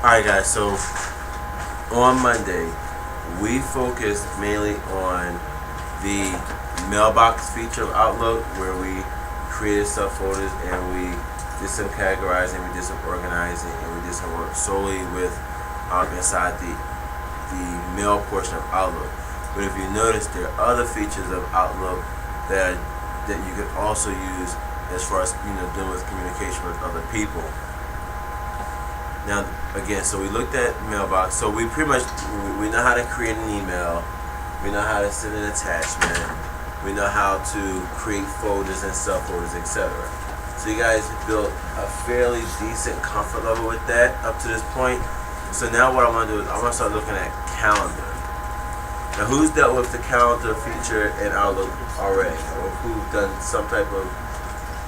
Alright guys, so on Monday we focused mainly on the mailbox feature of Outlook, where we created subfolders and we did some categorizing, we did some organizing, and we did some work solely with inside the mail portion of Outlook. But if you notice, there are other features of Outlook that you can also use as far as dealing with communication with other people. Now, again, so we looked at mailbox. So we pretty much we know how to create an email. We know how to send an attachment. We know how to create folders and subfolders, etc. So you guys built a fairly decent comfort level with that up to this point. So now what I want to do is I want to start looking at calendar. Now, who's dealt with the calendar feature in Outlook already, or who's done some type of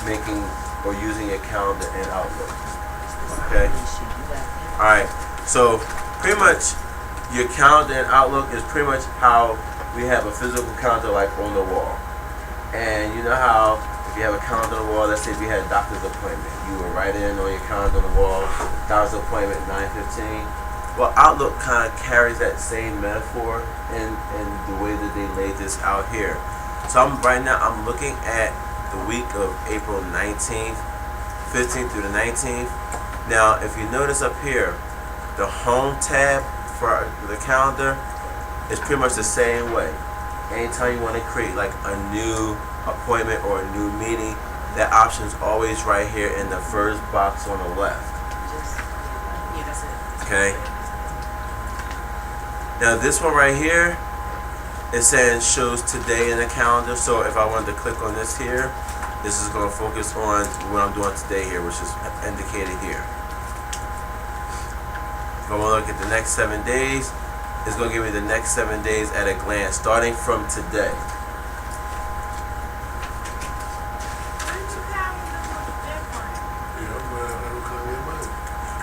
making or using a calendar in Outlook? Okay. Alright, so pretty much your calendar in Outlook is pretty much how we have a physical calendar, like on the wall. And you know how if you have a calendar on the wall, let's say if you had a doctor's appointment, you would write in on your calendar on the wall, doctor's appointment 9:15. Well, Outlook kind of carries that same metaphor in the way that they laid this out here. So right now I'm looking at the week of April 19th, 15th through the 19th. Now, if you notice up here, the home tab for the calendar is pretty much the same way. Anytime you want to create like a new appointment or a new meeting, that option is always right here in the first box on the left. Okay. Now this one right here, it says shows today in the calendar. So if I wanted to click on this here, this is going to focus on what I'm doing today here, which is indicated here. If I want to look at the next 7 days, it's going to give me the next 7 days at a glance, starting from today.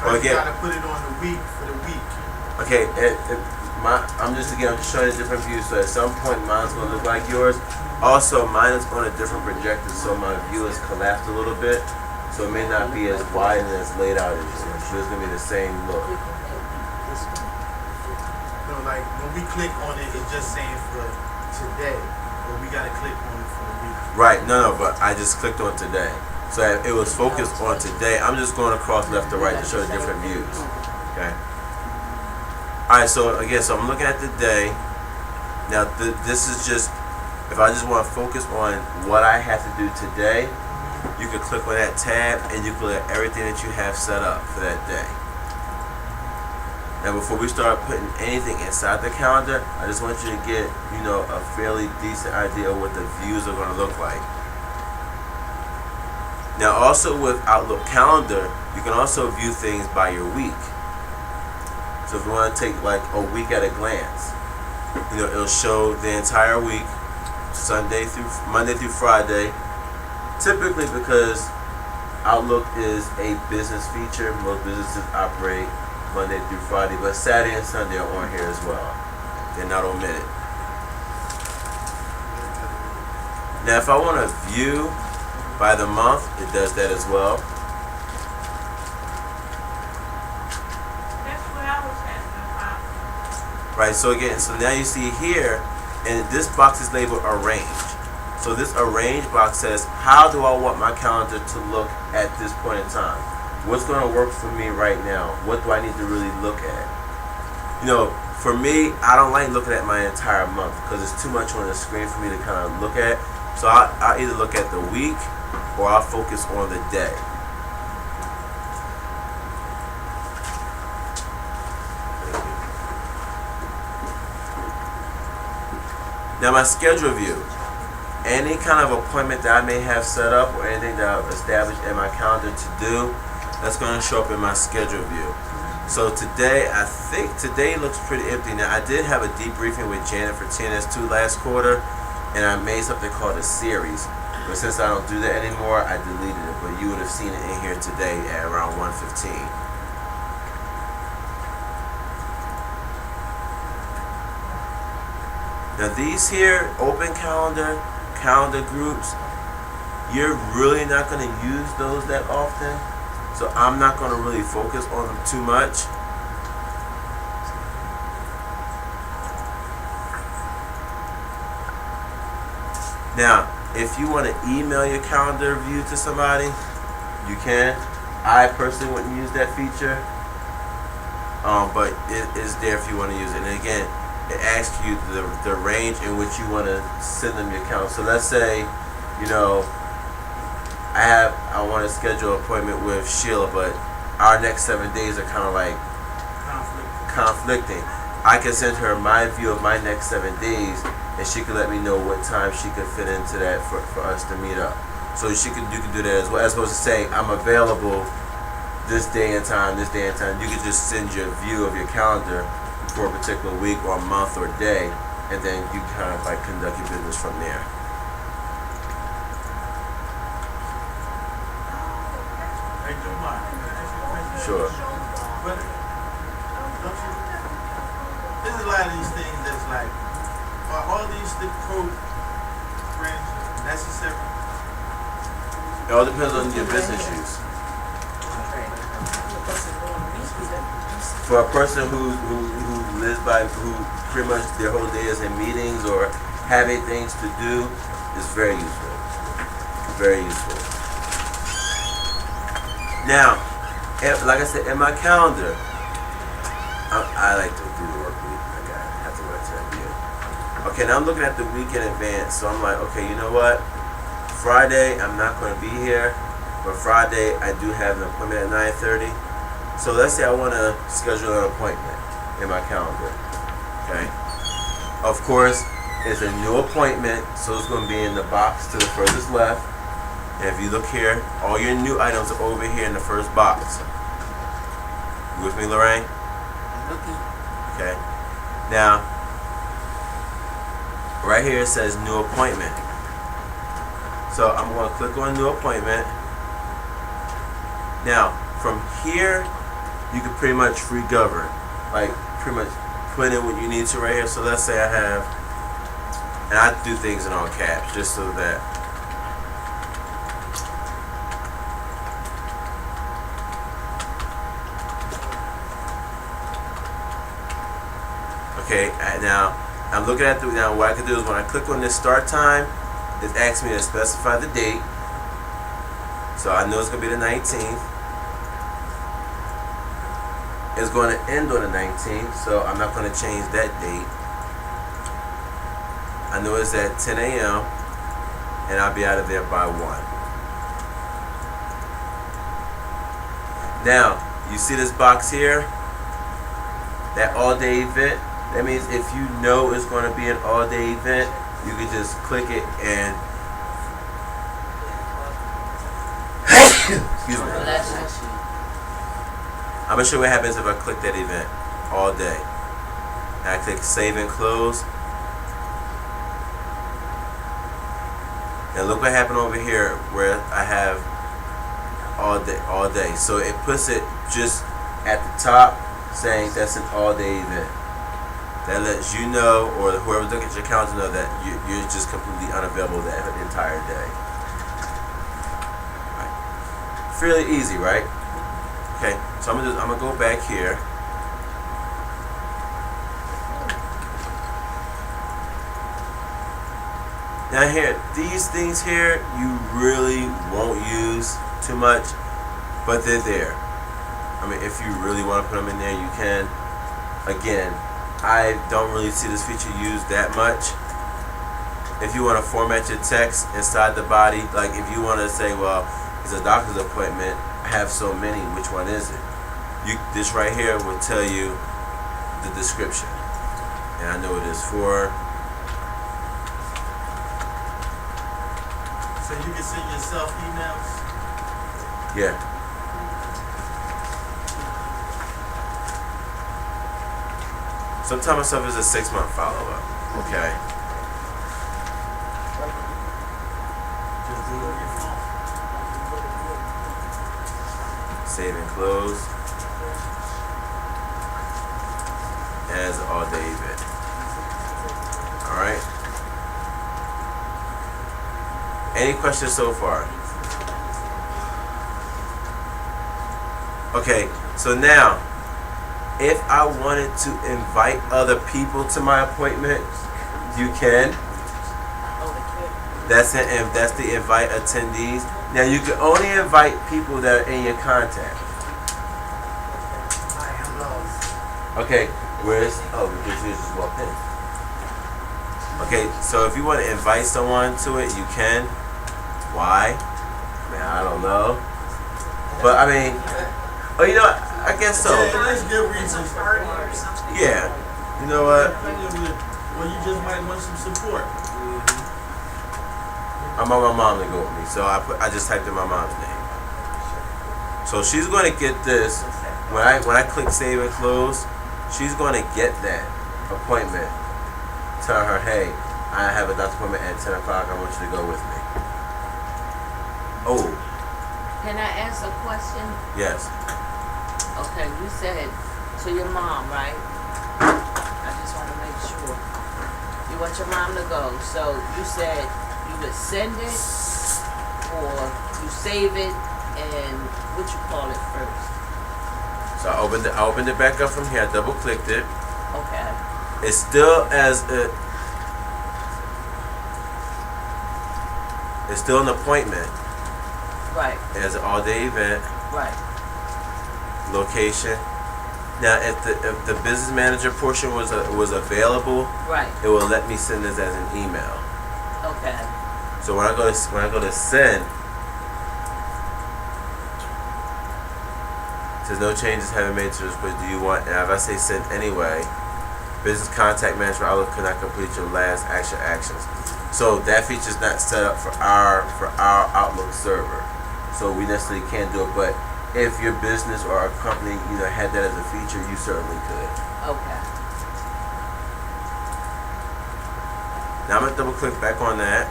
Well, again, you gotta put it on the week for the week. Okay, I'm just showing you different views. So at some point, mine's going to look like yours. Also, mine is on a different projector, so my view is collapsed a little bit. So it may not be as wide and as laid out as yours. So it's going to be the same look. No, like when we click on it, it's just saying for today, but we gotta click on it for the week. Right, no, but I just clicked on today. So it was focused on today. I'm just going across left to right to show the different views. Okay. Alright, so again, so I'm looking at the day. Now, this is just, if I just want to focus on what I have to do today, you can click on that tab and you can look at everything that you have set up for that day. Now, before we start putting anything inside the calendar, I just want you to get, a fairly decent idea of what the views are going to look like. Now, also with Outlook Calendar, you can also view things by your week. So if you want to take like a week at a glance, it'll show the entire week, Monday through Friday. Typically, because Outlook is a business feature, most businesses operate Monday through Friday, but Saturday and Sunday are on here as well. They're not omitted. Now, if I want to view by the month, it does that as well. That's what I was asking about. Right, so again, so now you see here, and this box is labeled Arrange. So this Arrange box says, how do I want my calendar to look at this point in time? What's going to work for me right now? What do I need to really look at? For me, I don't like looking at my entire month because it's too much on the screen for me to kind of look at. So I'll either look at the week or I'll focus on the day. Now my schedule view. Any kind of appointment that I may have set up or anything that I've established in my calendar to do, that's going to show up in my schedule view. So today, I think today looks pretty empty. Now, I did have a debriefing with Janet for TNS2 last quarter, and I made something called a series. But since I don't do that anymore, I deleted it. But you would have seen it in here today at around 1:15. Now, these here, open calendar groups, you're really not going to use those that often. So I'm not going to really focus on them too much. Now, if you want to email your calendar view to somebody, you can. I personally wouldn't use that feature, but it is there if you want to use it. And again, it asks you the range in which you want to send them your calendar. So let's say, you know, I want to schedule an appointment with Sheila, but our next 7 days are kind of like conflicting. I can send her my view of my next 7 days, and she can let me know what time she could fit into that for us to meet up. So you can do that as well, as opposed to saying I'm available this day and time, this day and time. You can just send your view of your calendar for a particular week or month or day, and then you kind of like conduct your business from there. Hey, don't mind. Can I ask you a question? Sure. But don't you? There's a lot of these things that's like, are all these programs necessary? It all depends on your business use. For a person who lives by, who pretty much their whole day is in meetings or having things to do, is very useful. Very useful. Now, like I said, in my calendar, I like to do the work week. I have to wait to that view. Okay, now I'm looking at the week in advance, so I'm like, okay, you know what? Friday, I'm not going to be here, but Friday, I do have an appointment at 9:30. So let's say I want to schedule an appointment in my calendar. Okay. Of course, it's a new appointment, so it's going to be in the box to the furthest left. And if you look here, all your new items are over here in the first box. You with me, Lorraine? Okay. Now, right here it says new appointment. So I'm going to click on new appointment. Now, from here, you can pretty much free govern. Like, pretty much put in what you need to right here. So let's say I have, and I do things in all caps just so that. Okay, now I'm looking at now what I can do is when I click on this start time, it asks me to specify the date. So I know it's going to be the 19th. It's going to end on the 19th, so I'm not going to change that date. I know it's at 10 a.m. and I'll be out of there by 1. Now, you see this box here? That all-day event? That means if you know it's going to be an all-day event, you can just click it and excuse me. I'm going to show you what happens if I click that event all day. And I click save and close. And look what happened over here where I have all day. So it puts it just at the top saying that's an all day event. That lets you know, or whoever's looking at your calendar know that you're just completely unavailable that entire day. Right. Fairly easy, right? Okay, so I'm gonna go back here. Now here, these things here you really won't use too much, but they're there. I mean, if you really want to put them in there, you can. Again, I don't really see this feature used that much. If you want to format your text inside the body, like if you want to say, well, it's a doctor's appointment, I have so many, which one is it? This right here will tell you the description. And I know it is for. So you can send yourself emails? Yeah. Sometimes myself is a 6-month follow-up. Okay. Just do it on your phone. Save and close. As an all-day event. Alright. Any questions so far? Okay, so now, if I wanted to invite other people to my appointment, you can. That's it, and that's the invite attendees. Now you can only invite people that are in your contact. I am lost. Okay, where's because you just walked in. Okay, so if you want to invite someone to it, you can. Why? Man, I don't know. But I mean, you know, I guess so. There's good reasons. Party or something. Yeah. You know what? Well, you just might want some support. I want my mom to go with me, so I just typed in my mom's name. So she's going to get this when I click save and close. She's going to get that appointment. Tell her, hey, I have a doctor's appointment at 10 o'clock. I want you to go with me. Oh, Can I ask a question? yes. Okay, you said to your mom, right? I just want to make sure. You want your mom to go. So you said you would send it or you save it and what you call it first? So I opened it back up from here. I double clicked it. Okay. It's still it's still an appointment Right, as an all-day event. right. Location. Now, if the business manager portion was available, Right. it will let me send this as an email. Okay. So when I go to send, it says no changes have been made to this, but do you want? And if I say send anyway, business contact manager Outlook cannot complete your last actions. So that feature's not set up for our Outlook server, so we necessarily can't do it. But if your business or a company, had that as a feature, you certainly could. Okay. Now I'm gonna double click back on that.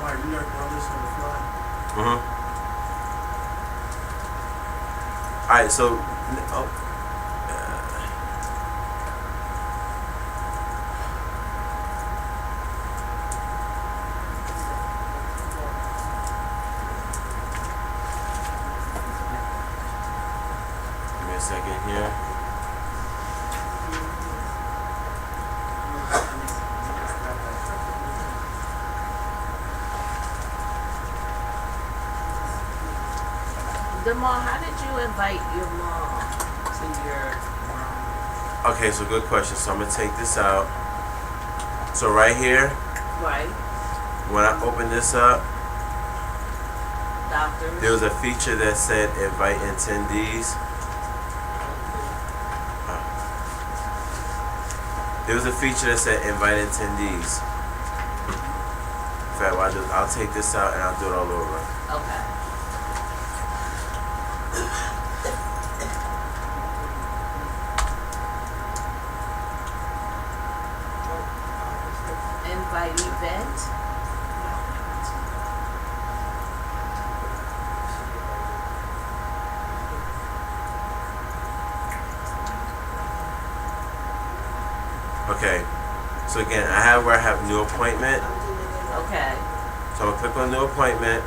Mark, you learned all this on the fly. All right, so give me a second here. Demar, how did you invite your mom to your Okay, so good question. So I'm gonna take this out. So right here, right? when I open this up, Doctors? there was a feature that said invite attendees. There was a feature that said invite attendees. In fact, what I'll do is I'll take this out and I'll do it all over. Okay. Invite event? Okay. So again, I have where I have new appointment. Okay. So I'm gonna click on new appointment.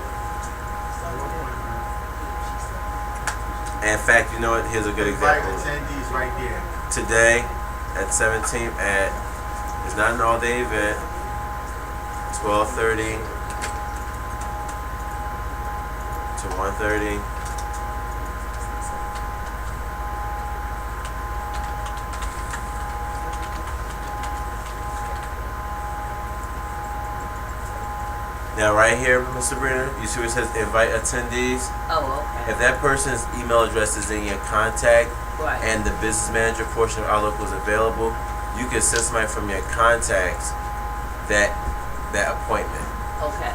And in fact, you know what? Here's a good Invite example. attendees right there. Today at 17 it's not an all-day event. 12:30 to 1:30. Now right here, Mr. Brenner, you see where it says invite attendees? Oh, okay. If that person's email address is in your contact Right. and the business manager portion of Outlook was available, you can send somebody from your contacts that appointment. Okay.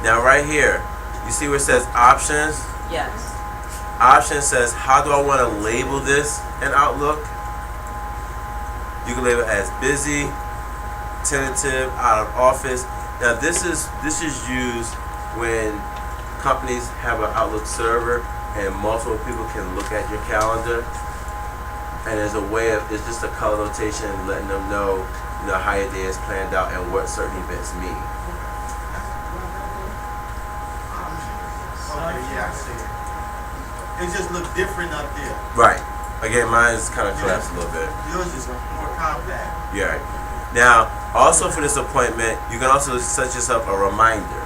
Now right here, you see where it says options? Yes. Option says, how do I want to label this in Outlook? You can label it as busy, tentative, out of office. Now this is used when companies have an Outlook server and multiple people can look at your calendar. And there's a way of, it's just a color notation letting them know, how your day is planned out and what certain events mean. Okay, yeah, I see it. It just look different up there. Right. Again, mine's kind of collapsed a little bit. Yours is more compact. Yeah. Right. Now, also for this appointment, you can also set yourself a reminder.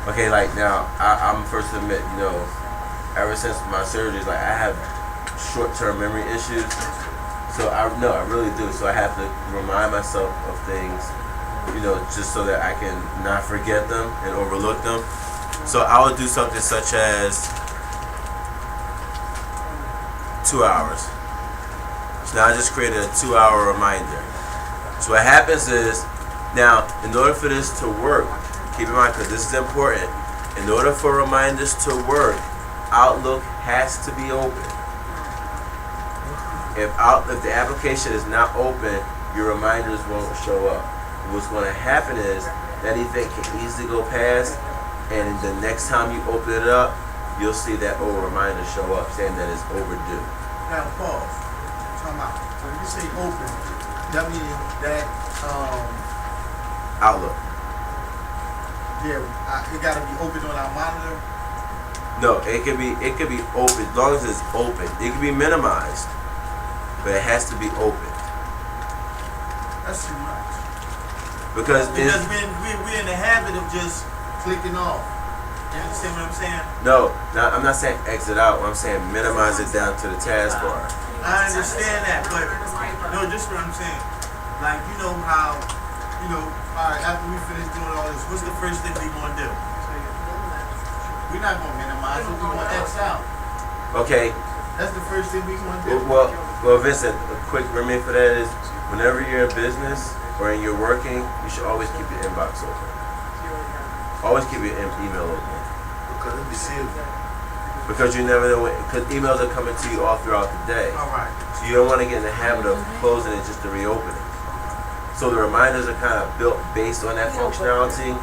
Okay, like now, I'm first to admit, you know, ever since my surgeries, like I have short-term memory issues. So I really do. So I have to remind myself of things, you know, just so that I can not forget them and overlook them. So I would do something such as 2 hours. So now I just created a 2-hour reminder. So what happens is, now in order for this to work, keep in mind, because this is important, in order for reminders to work, Outlook has to be open. If the application is not open, your reminders won't show up. What's going to happen is that event can easily go past, and the next time you open it up, you'll see that old reminder show up saying that it's overdue. Now pause. Talking about when you say open, that means that Outlook. it got to be open on our monitor. No, it could be open as long as it's open. It can be minimized, but it has to be open. That's too much. Because we're in the habit of just clicking off. You understand what I'm saying? no, I'm not saying exit out. I'm saying minimize it down to the taskbar. I understand that, but no, this is what I'm saying. Like, you know how, all right, after we finish doing all this, what's the first thing we gonna do? We're not gonna minimize it. We gonna X out. Okay. That's the first thing we gonna do. Well, Vincent, a quick remedy for that is whenever you're in business or you're working, you should always keep your inbox open. Always keep your email open. Because it'll be sealed. Because you never know because emails are coming to you all throughout the day. All right. So you don't want to get in the habit of closing it just to reopen it. So the reminders are kind of built based on that functionality.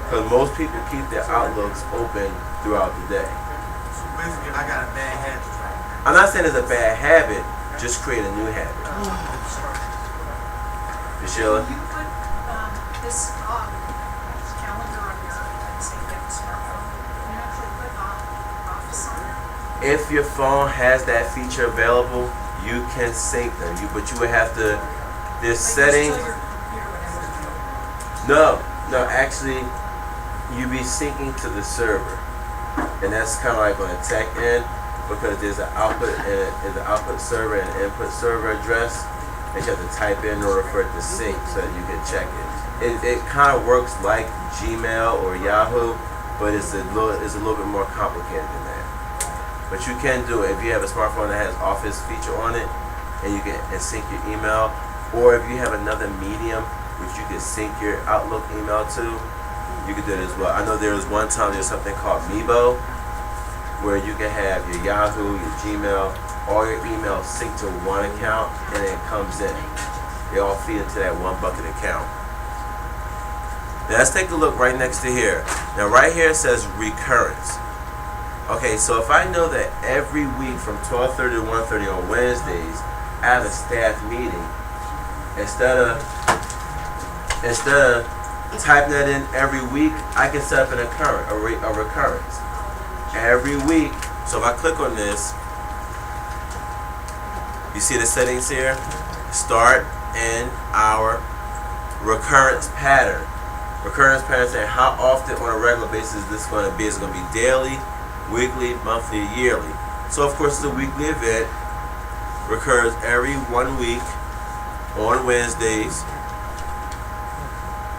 Because most people keep their Outlooks open throughout the day. So basically, I got a bad habit. I'm not saying it's a bad habit, just create a new habit. Sheila? You put this calendar on your, let's say, you have a smartphone, you actually put Office on there? If your phone has that feature available, you can sync them. But you would have to. There's settings. Like, just tell your computer whatever. No, actually, you be syncing to the server, and that's kind of like on the tech end because there's an output and the output server and an input server address that you have to type in order for it to sync so that you can check it. It kind of works like Gmail or Yahoo, but it's a little bit more complicated than that. But you can do it if you have a smartphone that has Office feature on it, and you can sync your email, or if you have another medium which you can sync your Outlook email to, you can do it as well. I know there was one time there's something called Meebo, where you can have your Yahoo, your Gmail, all your emails synced to one account, and it comes in. They all feed into that one bucket account. Now let's take a look right next to here. Now right here it says recurrence. Okay, so if I know that every week from 12:30 to 1:30 on Wednesdays, I have a staff meeting, instead of typing that in every week, I can set up a recurrence. Every week, so if I click on this, you see the settings here? Start and our recurrence pattern. Recurrence pattern saying how often on a regular basis this is going to be. It's going to be daily, weekly, monthly, yearly. So of course the weekly event recurs every 1 week on Wednesdays.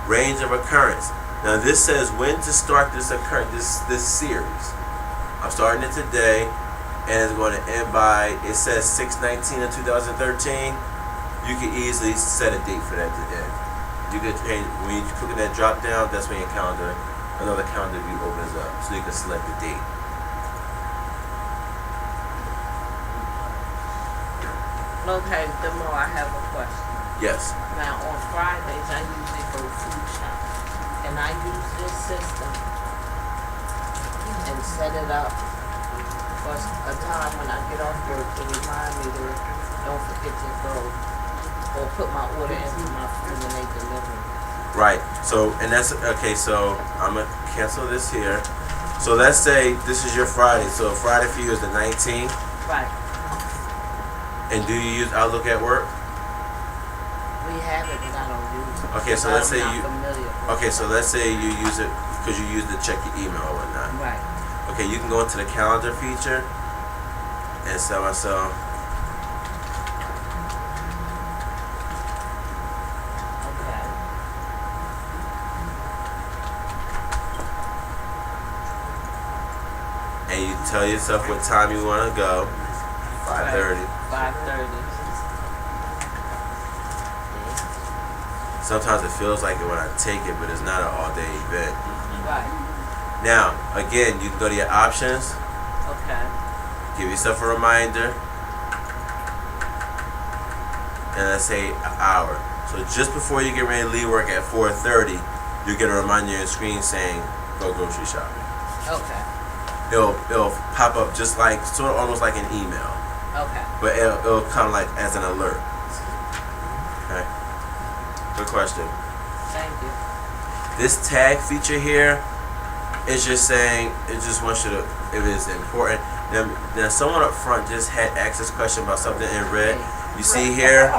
Range of occurrence. Now this says when to start this series. I'm starting it today, and it's going to end by, it says 6/19 of 2013. You can easily set a date for that to end. You can change, when you click on that drop down, that's when your calendar, another calendar view opens up, so you can select the date. Okay, the more I have a question. Yes. Now on Fridays I usually go food shopping, and I use this system and set it up for a time when I get off work to remind me to don't forget to go or put my order into my phone when they deliver it. Right. So, and that's okay. So I'm gonna cancel this here. So let's say this is your Friday. So Friday for you is the 19th. Right. And do you use Outlook at work? We have it, but I don't use it. Okay, so let's say I'm you. not familiar with Okay, so let's say you use it because you use it to check your email or whatnot. it. Right. Okay, you can go into the calendar feature and set myself. Okay. And you tell yourself what time you want to go. 5:30. 5:30. Sometimes it feels like it when I take it, but it's not an all-day event. Right. Now, again, you can go to your options, Okay. give yourself a reminder, and let's say an hour. So just before you get ready to leave work at 4:30, you get a reminder on your screen saying, "Go grocery shopping." Okay. It'll pop up just like sort of almost like an email, Okay. but it'll come like as an alert. Okay. Good question. Thank you. This tag feature here is just saying it just wants you to if it's important. Then someone up front just had asked this question about something in red. You see here,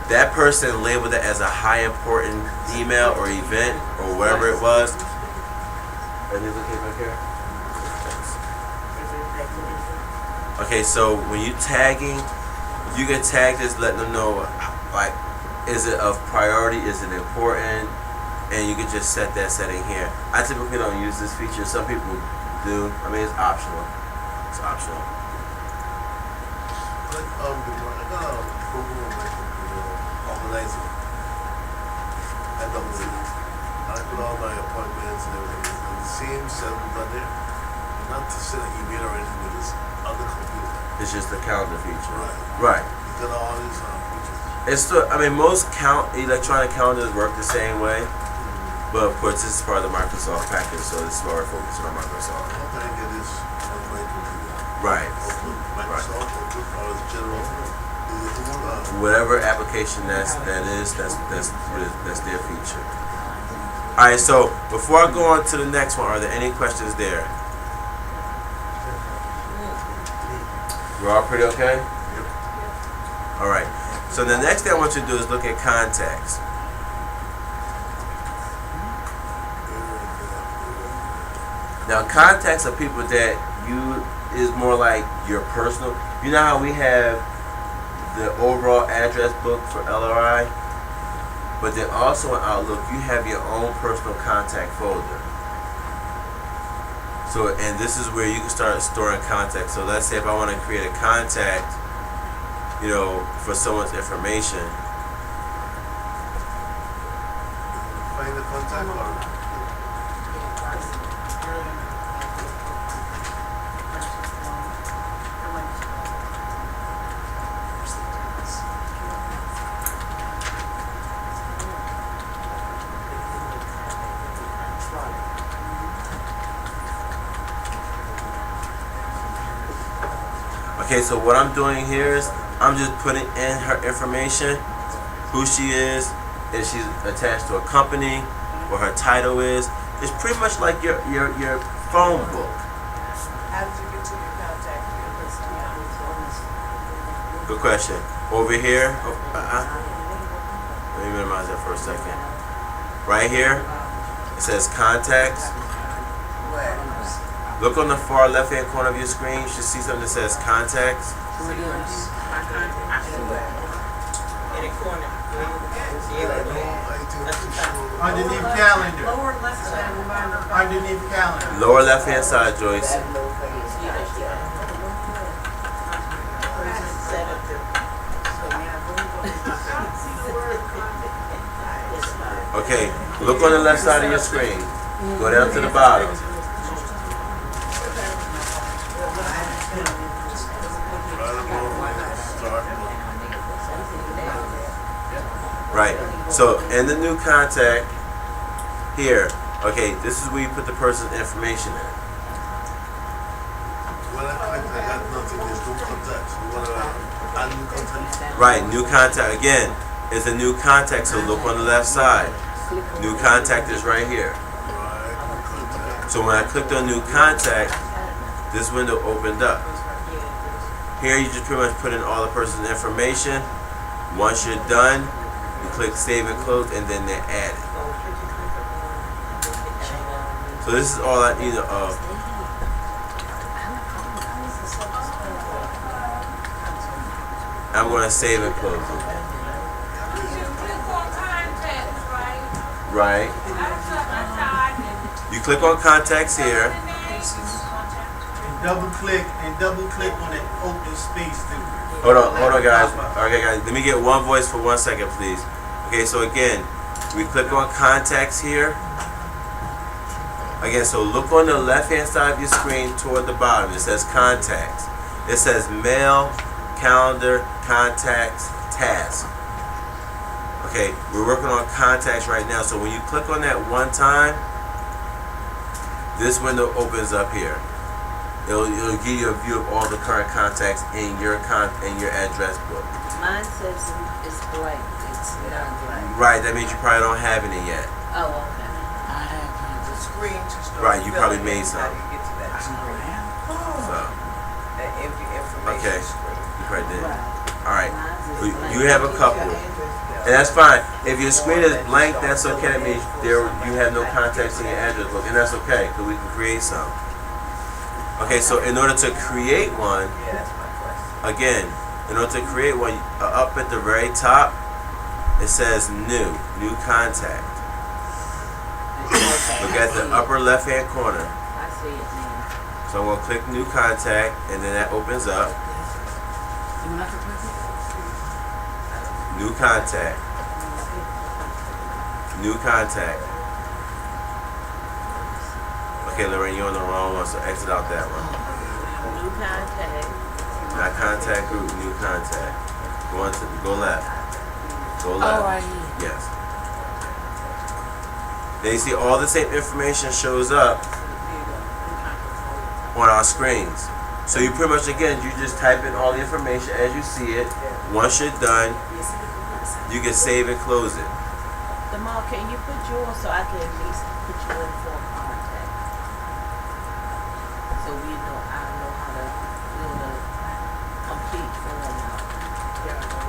that person labeled it as a high important email or event or whatever it was. Are these okay back here? Okay, so when you tagging, you can tag this, letting them know like, is it of priority, is it important, and you can just set that setting here. I typically don't use this feature. Some people do. I mean, it's optional. It's optional. Like, I got a program like, organizer. I don't see it. I put all my appointments and everything. And the same settings are there. And not to send an email or anything with this other computer. It's just the calendar feature. Right. Right. You got all these features. It's still. I mean, most electronic calendars work the same way, but of course, this is part of the Microsoft package, so this is why we're focusing on Microsoft. How can I get this on my computer? Right. Outlook, Microsoft, Outlook, or is general? Is it all, Whatever application that's their feature. All right. So before I go on to the next one, are there any questions there? We're all pretty okay? All right. So the next thing I want you to do is look at contacts. Now, contacts are people that you is more like your personal. You know how we have the overall address book for LRI, but then also in Outlook you have your own personal contact folder. So, and this is where you can start storing contacts. So let's say if I want to create a contact, you know, for someone's information. find the contact or? Okay, so what I'm doing here is I'm just putting in her information, who she is, if she's attached to a company, what her title is. It's pretty much like your phone book. How did you get to your contact? Good question. Over here, let me minimize that for a second. Right here, it says contacts. Look on the far left hand corner of your screen. You should see something that says contacts. In the corner. Underneath calendar. Lower left hand. Underneath calendar. Lower left hand side, Joyce. Okay, look on the left side of your screen. Go down to the bottom. Right. So in the new contact here, okay, this is where you put the person's information in. When I click, I got nothing. There's no contact. So what do I add new contact? Right, new contact again is a new contact, so look on the left side. New contact is right here. Right, new contact. So when I clicked on new contact, this window opened up. Here you just pretty much put in all the person's information. Once you're done, you click save and close, and then they're added. So this is all I need of. I'm going to save and close it. Right. You click on contacts here. Double click on that open space thing. Hold on, guys. Okay, guys, let me get one voice for 1 second, please. Okay, so again, we click on contacts here. Again, so look on the left-hand side of your screen toward the bottom. It says contacts. It says mail, calendar, contacts, task. Okay, we're working on contacts right now. So when you click on that one time, this window opens up here. It'll give you a view of all the current contacts in your address book. Mine says it's blank. It's not blank. Right, that means you probably don't have any yet. Oh, okay. The screen to start. Right, you probably filling made in. How some. do you get to that screen? So, That empty information okay, screen. you probably did. Right. All right, Mine's is blank. you have a couple, and that's fine. If your screen is blank, that's okay. That means you have no contacts in your address book, and that's okay because we can create some. Okay, so in order to create one, Yeah, that's my question. again, in order to create one, up at the very top, it says new contact. Look at the upper left-hand corner. I see it now. So I'm gonna click new contact, and then that opens up. New contact. New contact. Okay, Lorraine, you're on the wrong one, so exit out that one. New contact. Not contact group, new contact. Go left. Go left. Oh, right here. Yes. Then you see all the same information shows up on our screens. So you pretty much, again, you just type in all the information as you see it. Once you're done, you can save and close it. Jamal, can you put yours so I can at least put you in for contact? So I know how to fill the complete form out.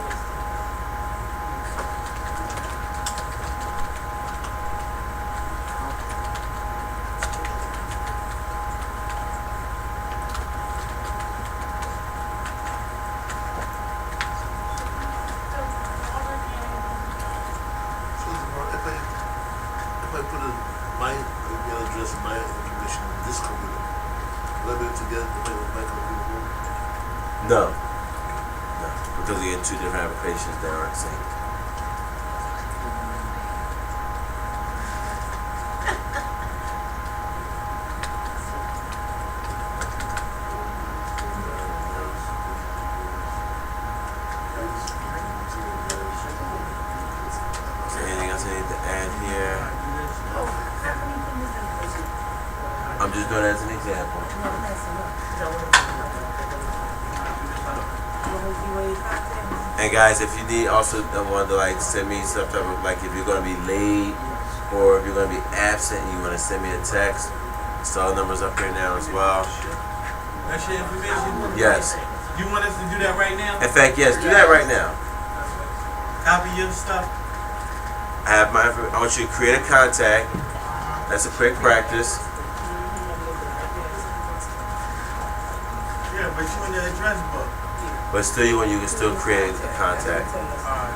So if I put in my email address and my information in this computer, will I be able to get it to my computer? No. No. Because you're in two different applications that aren't synced. Is there anything else I need to add here? I'm just doing it as an example. And guys, if you need also want to like send me some type of like if you're gonna be late or if you're gonna be absent and you want to send me a text, cell numbers up here now as well. That's your information? Yes. You want us to do that right now? In fact, yes, do that right now. Copy your stuff? I have my. I want you to create a contact. That's a quick practice. Yeah, but you in the address book. But still, you can still create a contact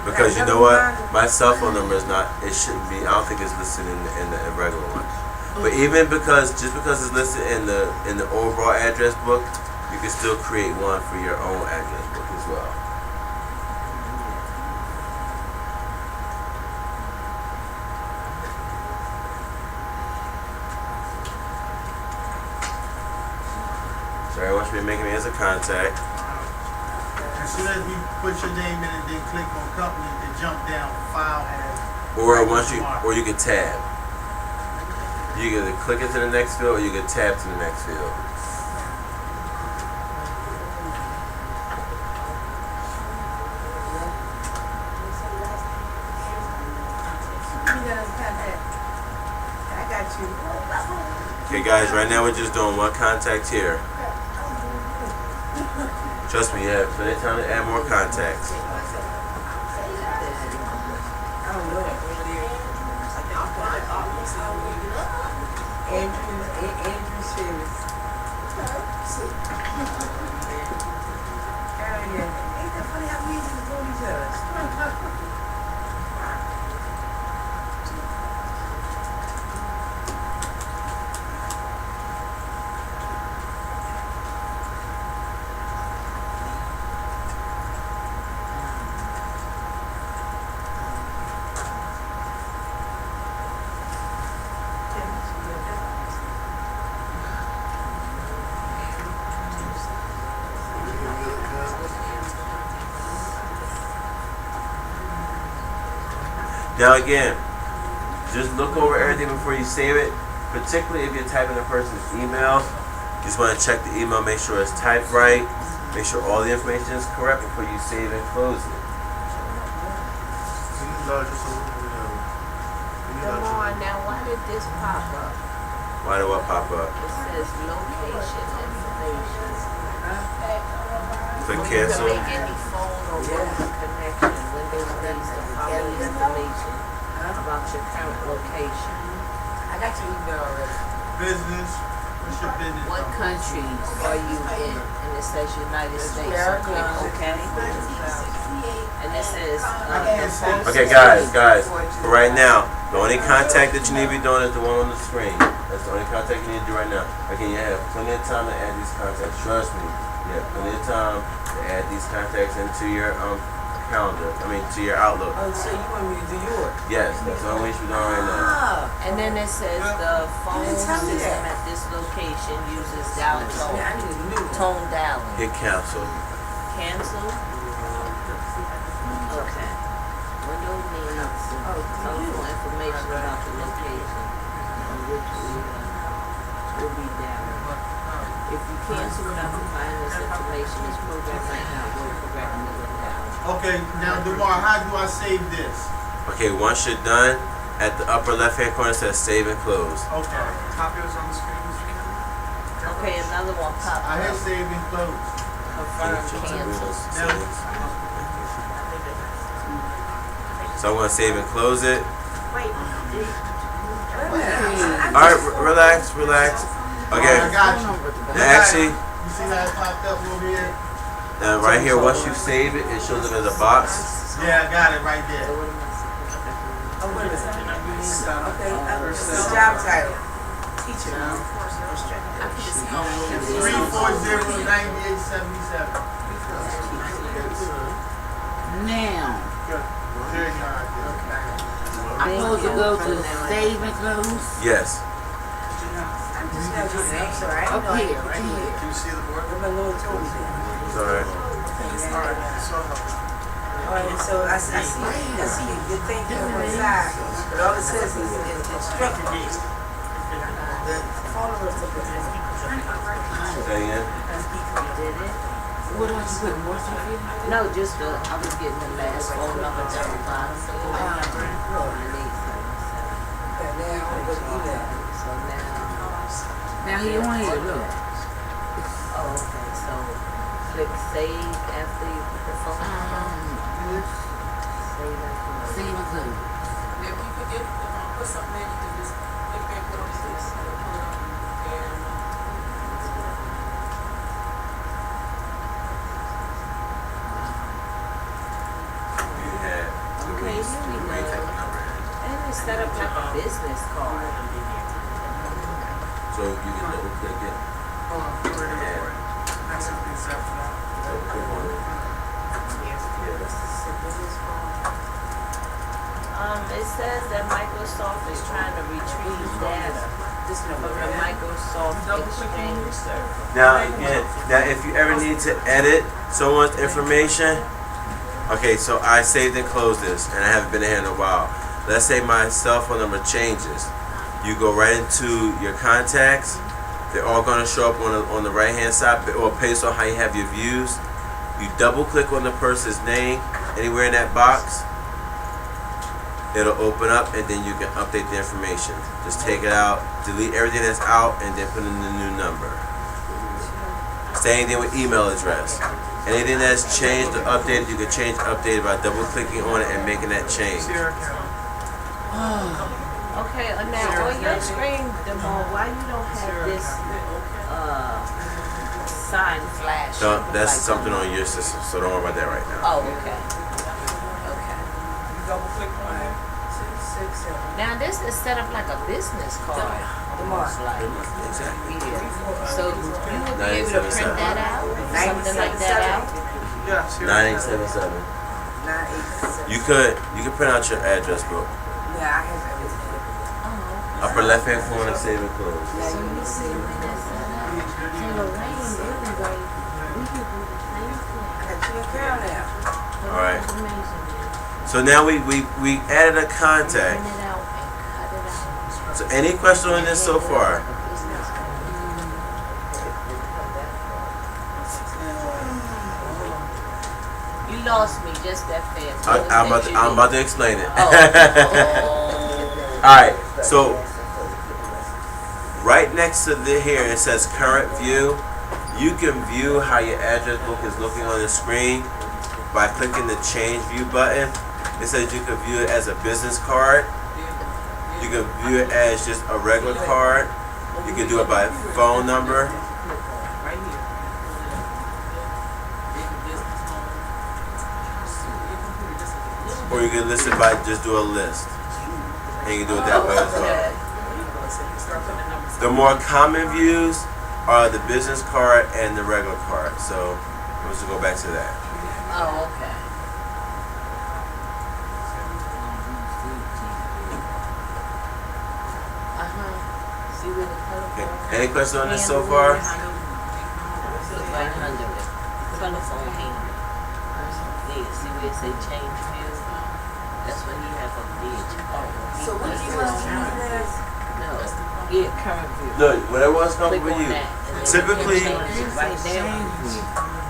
because you know what? My cell phone number is not. It shouldn't be. I don't think it's listed in the regular one. But even because it's listed in the overall address book, you can still create one for your own address book as well. So everyone should be making me as a contact. As soon as we put your name in and then click on company, then jump down file as. Or you can tab. You can either click it to the next field or you can tab to the next field. I got you. Okay, guys, right now we're just doing one contact here. Trust me, you have plenty of time to add more contacts. I don't know. Andrew Series. Hell yeah. Ain't that funny how we just know each other? Now again, just look over everything before you save it, particularly if you're typing a person's email. You just want to check the email, make sure it's typed right, make sure all the information is correct before you save and close it. Come on now, why did this pop up? Why do what pop up? It says location information. Click Before cancel. you can make any phone or work connection, Windows needs the following information about your current location. I got your email already. Business. What's your business? What countries are you in? And it says United States. So click OK. And it says the phone Okay, guys, for right now, the only contact that you need to be doing is the one on the screen. That's the only contact you need to do right now. Again, you have plenty of time to add these contacts. Trust me, you have plenty of time to add these contacts into your calendar. To your Outlook. Oh, so you want me to do yours? Yes, that's the only issue we're doing right now. Ah. And then it says the phone didn't tell me system that. at this location uses dial Yeah, I tone. need a new one. Tone dialing. Hit cancel. Cancel. Okay. Windows needs telephone information about the location on which will be dialed. If you cancel without providing this information, this program might not work correctly when dialed. Okay, now Demar, how do I save this? Okay, once you're done, at the upper left-hand corner it says save and close. Okay. Copy was on the screen. Okay, another one popped I hit up. save and close. Confirm cancel. So I'm going to save and close it. Wait, Alright, relax. Alright, I Okay, got you. now actually, You see how it popped up over here? now right here, once you save it, it shows up as a box. Yeah, I got it right there. Oh, wait a minute. Okay, job title. Teacher. 340-9877. Now, Very nice. I'm supposed to go to save and close? Yes. I'm just gonna do the answer. I Up don't know. here, right here. Do you see the board? My Lord told me that. It's alright. Alright, so helpful. Alright, so I see the thing here on the side, but all it says is instructions. The phone number is up there. Say again. Did it? What else you put, more stuff in? No, just I was getting the last phone number down the bottom. Okay, now I'm gonna do that. So now, Now he on here, look. oh, okay, so click save after you put the phone number. Save after. Save and close. If you could get, put something in, you could just click back on this, pull it up, and You had Okay, here we go. And it's set up like a business card. So you can double click it. Hold on, we're gonna Yeah. record it. Next up is after that. Double click on it. It says that Microsoft is trying to retrieve data from the Microsoft Exchange server. Now again, if you ever need to edit someone's information, okay, so I saved and closed this, and I haven't been in here in a while. Let's say my cell phone number changes. You go right into your contacts. They're all going to show up on the right hand side, or based on how you have your views. You double click on the person's name anywhere in that box. it'll open up and then you can update the information. Just take it out, delete everything that's out, and then put in the new number. Same thing with email address. Anything that's changed or updated, you can change updated by double clicking on it and making that change. Sierra County. Okay, now on your screen, Demar, why you don't have this sign flash? That's something on your system, so don't worry about that right now. Oh, okay. Okay. Double click on it. Now this is set up like a business card, almost like. Exactly. Yeah. So you would be able to print that out, something like that out. Yeah, Sierra County. 9877. 987. You could print out your address book. Yeah, I have everything. Oh. Upper left hand corner, save and close. So you see when that's set up. So Lorraine, everybody, we could do the same thing. I got you and Carol now. All right. That's amazing, man. So now we added a contact. Print it out and cut it out. So any question on this so far? You lost me just that fast. I'm about to explain it. Oh. All right. So right next to here it says current view. You can view how your address book is looking on the screen by clicking the change view button. It says you can view it as a business card. You can view it as just a regular card. You can do it by phone number. Right here. Or you can list it by just do a list. And you can do it that way as well. The more common views are the business card and the regular card. So let's just go back to that. Oh, okay. See where the Okay. telephone? Any questions on this so far? Look right under it. Telephone handle. There, see where it say change view? That's what he has up there. Oh, So what do you want to do? no. Yeah, current view. No, whatever one's Click comfortable on with you. that, and then Typically- you can change it right there.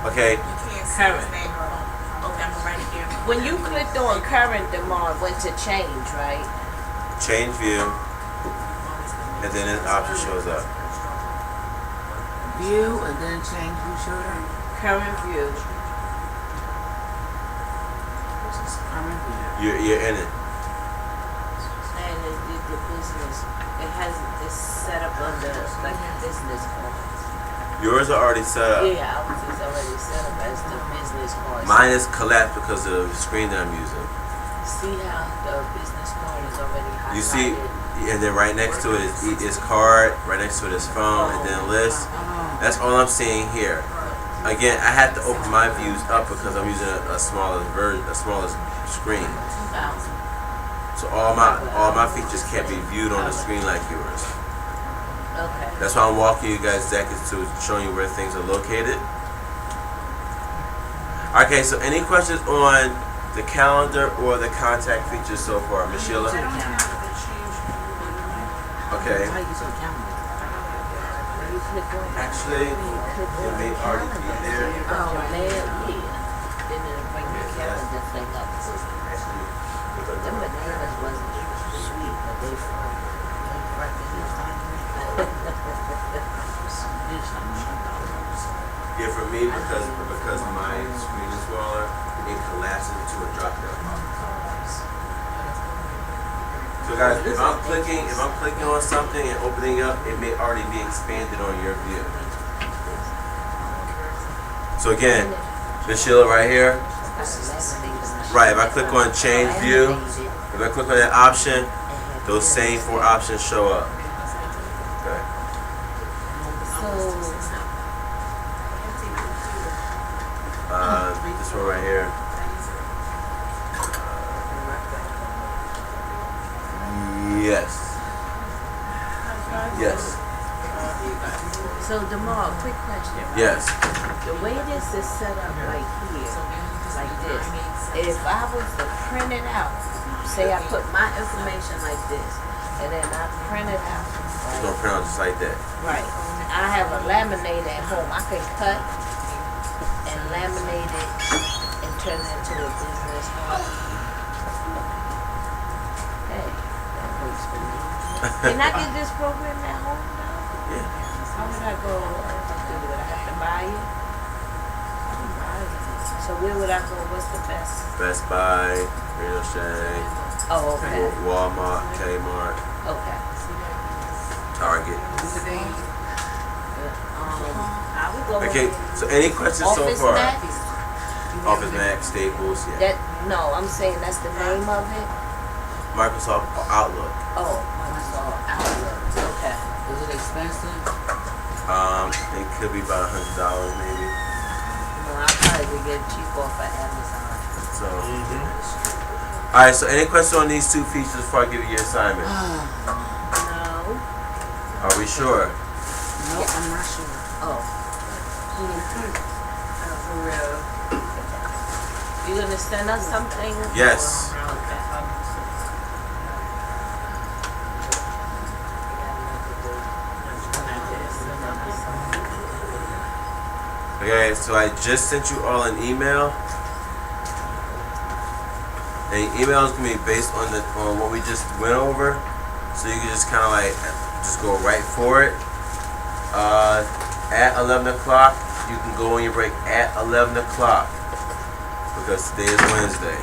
Okay. You can't see his name on. Okay, I'm gonna write it down. When you clicked on current, Demar went to change, right? Change view. And then an option shows up. View and then change who showed up. Current view. Current view. You're in it. And the business, it has, it's set up under like business cards. Yours are already set up. Yeah, ours is already set up as the business cards. Mine is collapsed because of the screen that I'm using. See how the business card is already highlighted? You see, and then right next to it is card, right next to it is phone, and then list. That's all I'm seeing here. Again, I had to open my views up because I'm using a smaller version, a smaller screen. So all my features can't be viewed on the screen like yours. Okay. That's why I'm walking you guys exactly to showing you where things are located. Okay, so any questions on the calendar or the contact features so far, Miss Sheila? Okay. Why you so calendar? When you click on it, Actually, it may already be there. oh, man, yeah. Then it'll bring the calendar thing up. Them bananas wasn't sweet, but they fun. Yeah, for me, because my screen is smaller, it collapses into a drop down box. So guys, if I'm clicking on something and opening up, it may already be expanded on your view. So again, Miss Sheila right here. Right, if I click on change view, if I click on that option, those same 4 options show up. Okay. This one right here. Yes. Yes. So, Demar, quick question. Yes. The way this is set up right here, like this, if I was to print it out, say I put my information like this, and then I print it out. It's gonna print out just like that. Right. I have a laminator at home. I can cut and laminate it and turn it into a business card. Can I get this program at home though? Yeah. How would I go? Would I have to buy it? I can buy it. So where would I go? What's the best? Best Buy, Radio Shack, Oh, okay. Walmart, Kmart, Okay. Target. I would go Okay, with so any questions so Office far? Max. Office Max, Staples, yeah. That no, I'm saying that's the name of it. Microsoft Outlook. Oh, Microsoft Outlook. Okay. Is it expensive? It could be about $100 maybe. No, I probably would get it cheap off of Amazon. So, all right. So, any questions on these two features before I give you your assignment? No. Are we sure? No, I'm not sure. Oh. For real. You gonna send us something? Yes. Okay. Okay. So I just sent you all an email. And the email is gonna be based on what we just went over. So you can just kind of like just go right for it. At 11 o'clock, you can go on your break at 11 o'clock because today is Wednesday.